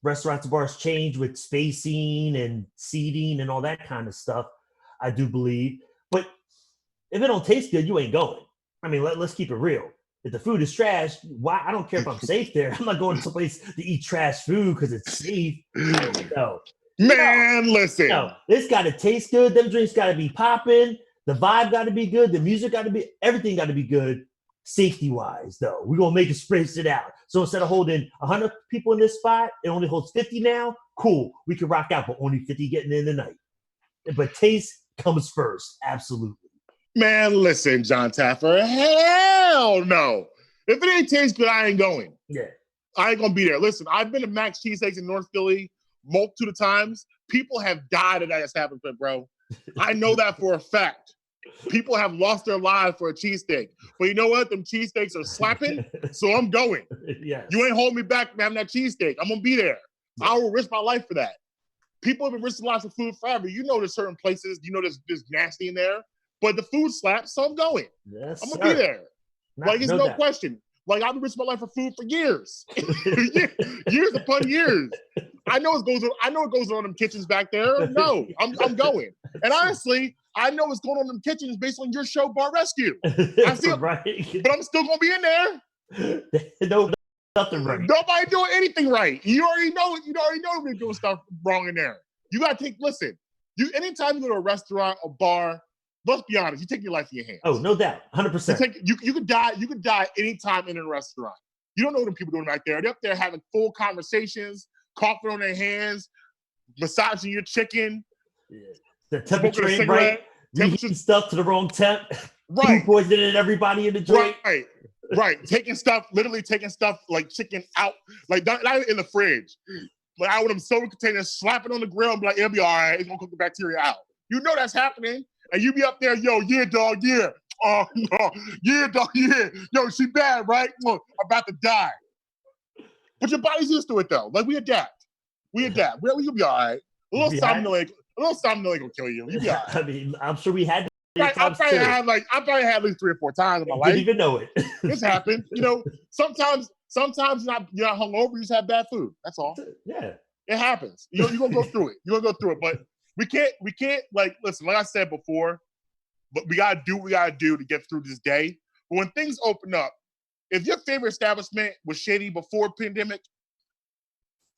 restaurants and bars change with spacing and seating and all that kind of stuff, I do believe. But if it don't taste good, you ain't going. I mean, let's keep it real. If the food is trash, why? I don't care if I'm safe there. I'm not going to someplace to eat trash food because it's safe. No. Man, listen. No, it's got to taste good. Them drinks got to be popping. The vibe got to be good. The music got to be, everything got to be good. Safety wise, though, we're gonna make it space it out. So instead of holding 100 people in this spot, it only holds 50 now. Cool, we can rock out, but only 50 getting in tonight. But taste comes first, absolutely. Man, listen, John Taffer, hell no. If it ain't taste good, I ain't going. Yeah, I ain't gonna be there. Listen, I've been to Max Cheesesteaks in North Philly multitude of times. People have died at that establishment, bro. I know that for a fact. People have lost their lives for a cheesesteak. But you know what? Them cheesesteaks are slapping, so I'm going. Yes. You ain't holding me back from having that cheesesteak. I'm going to be there. Yeah. I will risk my life for that. People have been risking lots of food forever. You know there's certain places, you know there's nasty in there, but the food slaps, so I'm going. Yes, I'm going to be there. Like, it's no question. Like, I've been risking my life for food for years. Years upon years. I know it goes on in them kitchens back there. No, I'm going. And honestly, I know what's going on in them kitchens based on your show, Bar Rescue. I see it, right. But I'm still gonna be in there. No, nothing right. Nobody doing anything right. You already know it. You already know we're doing stuff wrong in there. You gotta listen. Anytime you go to a restaurant, a bar, let's be honest, you take your life in your hands. Oh, no doubt. 100%. You could die anytime in a restaurant. You don't know what them people doing right there. They're up there having full conversations, coughing on their hands, massaging your chicken. Yeah. The temperature ain't right. Reheating stuff to the wrong temp. Right. Food poisoning everybody in the joint. Right. Literally taking stuff like chicken out, like not in the fridge. Like out with them soda containers, slapping on the grill and be like, it'll be all right. It's gonna cook the bacteria out. You know that's happening. And you be up there, yo, yeah, dog, yeah. Yeah, dog, yeah. Yo, she bad, right? About to die. But your body's used to it though. Like we adapt. We'll be all right. A little somnolinic will kill you. You'll be all right. I mean, I'm sure we had I probably had at least 3 or 4 times in my life. Didn't even know it. It's happened. You know, sometimes you're not hungover, you just have bad food. That's all. Yeah. It happens. You're gonna go through it. But we can't like listen, like I said before, but we gotta do what we gotta do to get through this day. But when things open up, if your favorite establishment was shady before pandemic,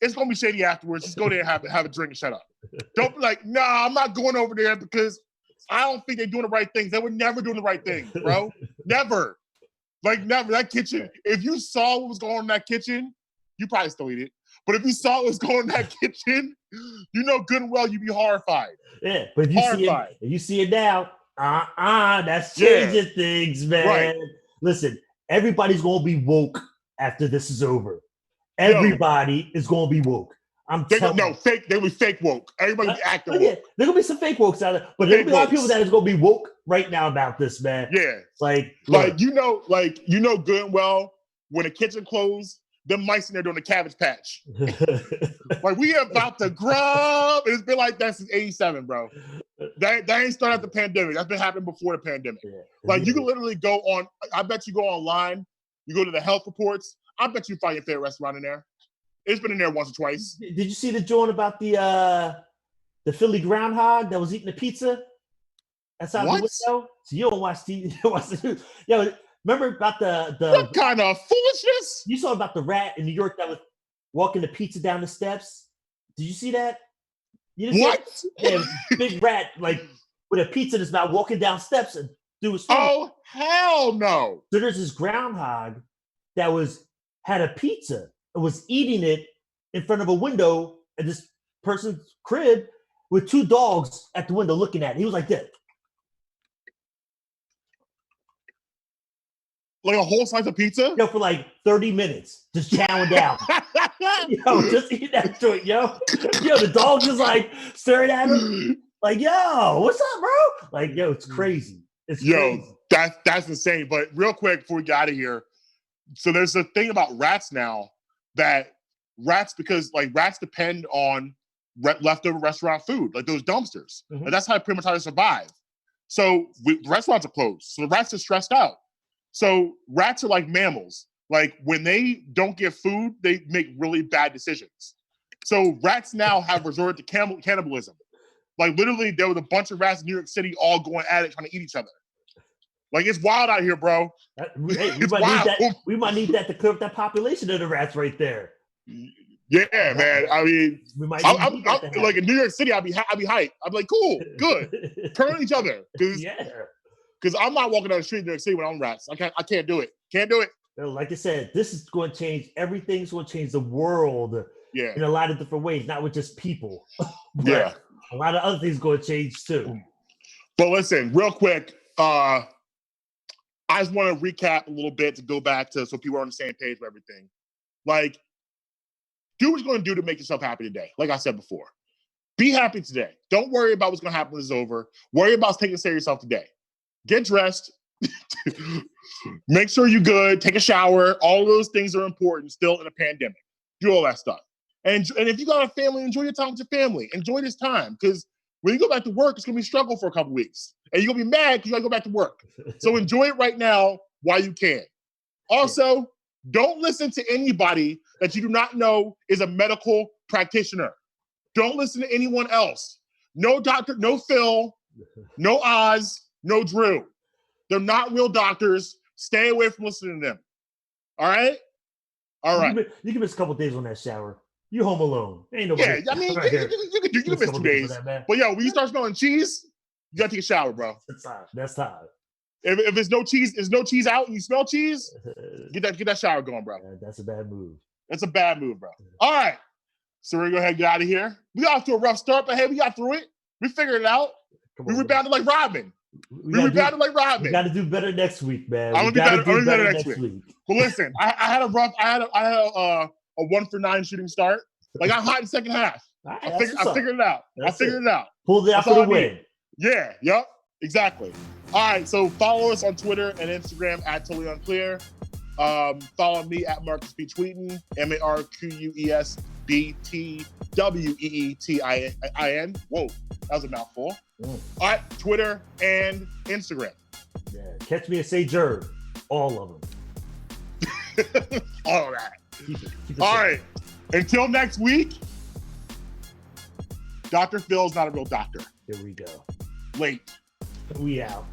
it's gonna be shady afterwards. Just go there and have a drink and shut up. Don't be like, nah, I'm not going over there because I don't think they're doing the right things. They were never doing the right things, bro. Never. Like never. That kitchen, if you saw what was going on in that kitchen, you probably still eat it. But if you saw what was going on in that kitchen, you know good and well you'd be horrified. Yeah, but if you see it now, that's changing things, man. Right. Listen, everybody's gonna be woke after this is over. Everybody is gonna be woke. Fake. They will be fake woke. Everybody will be acting woke. Yeah, there's gonna be some fake wokes out there, but there's a lot of people that is gonna be woke right now about this, man. Yeah, like you know good and well when the kitchen closed, them mice in there doing the Cabbage Patch. Like we are about to grub. It's been like that since '87, bro. That ain't started after the pandemic. That's been happening before the pandemic. Yeah. Like you can literally go on. I bet you go online. You go to the health reports. I bet you find your favorite restaurant in there. It's been in there once or twice. Did you see the joint about the Philly groundhog that was eating the pizza? That's out the window. So you don't watch TV. Yo, remember about the what kind of foolishness? You saw about the rat in New York that was walking the pizza down the steps. Did you see that? You didn't what? See yeah, big rat like with a pizza in his mouth walking down steps and do his food. Oh hell no! So there's this groundhog that had a pizza and was eating it in front of a window at this person's crib with 2 dogs at the window looking at it. He was like this. Like a whole slice of pizza? Yo, for like 30 minutes, just chowing down. Yo, just eating that joint, yo. Yo, the dog just like staring at him. Like, yo, what's up, bro? Like, yo, it's crazy. It's crazy. That's insane. But real quick before we get out of here, so there's a thing about rats now that rats depend on leftover restaurant food, like those dumpsters. Mm-hmm. Like that's pretty much how they survive. So the restaurants are closed. So the rats are stressed out. So rats are like mammals. Like when they don't get food, they make really bad decisions. So rats now have resorted to cannibalism. Like literally there was a bunch of rats in New York City all going at it, trying to eat each other. Like it's wild out here, bro. We might need that to clear up that population of the rats right there. Yeah, man. I mean, I'm like in New York City, I'd be hyped. I'd be like, cool, good. Turn on each other. Because I'm not walking down the street in New York City when I'm rats. I can't do it. Can't do it. Like I said, this is going to change. Everything's going to change the world in a lot of different ways, not with just people. Yeah. A lot of other things going to change too. But listen, real quick, I just want to recap a little bit to go back to so people are on the same page with everything. Like, do what you're going to do to make yourself happy today. Like I said before, be happy today. Don't worry about what's going to happen when it's over. Worry about taking care of yourself today. Get dressed. Make sure you're good. Take a shower. All of those things are important still in a pandemic. Do all that stuff. And if you got a family, enjoy your time with your family. Enjoy this time. Because when you go back to work, it's going to be a struggle for a couple weeks. And you're going to be mad because you got to go back to work. So enjoy it right now while you can. Also, don't listen to anybody that you do not know is a medical practitioner. Don't listen to anyone else. No doctor, no Phil, no Oz, no Drew. They're not real doctors. Stay away from listening to them. All right? All right. You can miss a couple days on that shower. You're home alone. Ain't nobody. Yeah, I mean, you can miss 2 days. That, but yo, when you start smelling cheese, you gotta take a shower, bro. That's time. If there's no cheese out and you smell cheese, get that shower going, bro. That's a bad move. That's a bad move, bro. All right. So we're gonna go ahead and get out of here. We got off to a rough start, but hey, we got through it. We figured it out. We rebounded like Rodman. We rebounded like Rodman. We got to do better next week, man. I'm gonna do better next week. But listen, I had a 1 for 9 shooting start. Like I hot in the second half. Right, I figured it out. Pulled it out for the win. Yeah. Yep. Exactly. All right. So follow us on Twitter and Instagram at Totally Unclear. Follow me at Marcus B. Tweetin, MarcusBTWeetin. Whoa, that was a mouthful. All right, Twitter and Instagram. Yeah, catch me at Say Jerv. All of them. All of that. Keep it all right. Until next week, Dr. Phil's not a real doctor. Here we go. Late. We out.